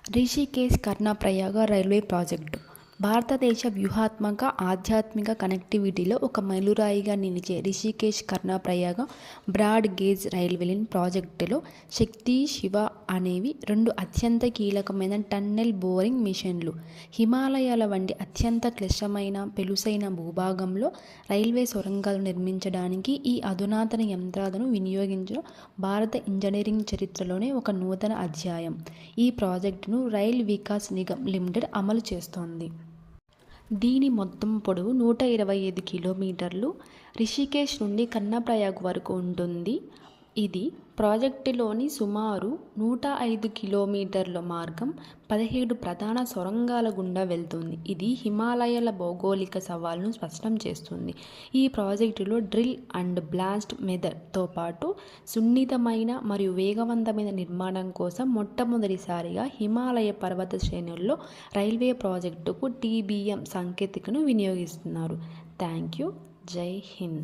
Rishikesh Karnaprayag railway project భారతదేశ వ్యూహాత్మక, ఆధ్యాత్మిక కనెక్టివిటీలో ఒక మైలురాయిగా నిలిచే Rishikesh Karnaprayag broad gauge railway line ప్రాజెక్టులో శక్తి, శివ అనేవి రెండు అత్యంత కీలకమైన టన్నెల్ బోరింగ్ మిషన్లు. హిమాలయాల వంటి అత్యంత క్లిష్టమైన, పెలుసైన భూభాగంలో రైల్వే సొరంగాలు నిర్మించడానికి ఈ అధునాతన యంత్రాలను వినియోగించడం భారత ఇంజనీరింగ్ చరిత్రలోనే ఒక నూతన అధ్యాయం. ఈ ప్రాజెక్టును రైల్ వికాస్ నిగమ్ లిమిటెడ్ అమలు చేస్తోంది. దీని మొత్తం పొడవు 125 కిలోమీటర్లు. రిషికేశ్ నుండి కర్ణప్రయాగ్ వరకు ఉంటుంది. ఇది ప్రాజెక్టులోని సుమారు 105 కిలోమీటర్ల మార్గం 17 ప్రధాన సొరంగాల గుండా వెళ్తుంది. ఇది హిమాలయాల భౌగోళిక సవాలును స్పష్టం చేస్తుంది. ఈ ప్రాజెక్టులో డ్రిల్ అండ్ బ్లాస్ట్ మెథడ్తో పాటు సున్నితమైన మరియు వేగవంతమైన నిర్మాణం కోసం మొట్టమొదటిసారిగా హిమాలయ పర్వత శ్రేణుల్లో రైల్వే ప్రాజెక్టుకు TBM సాంకేతికను వినియోగిస్తున్నారు. Thank you. జై హింద్.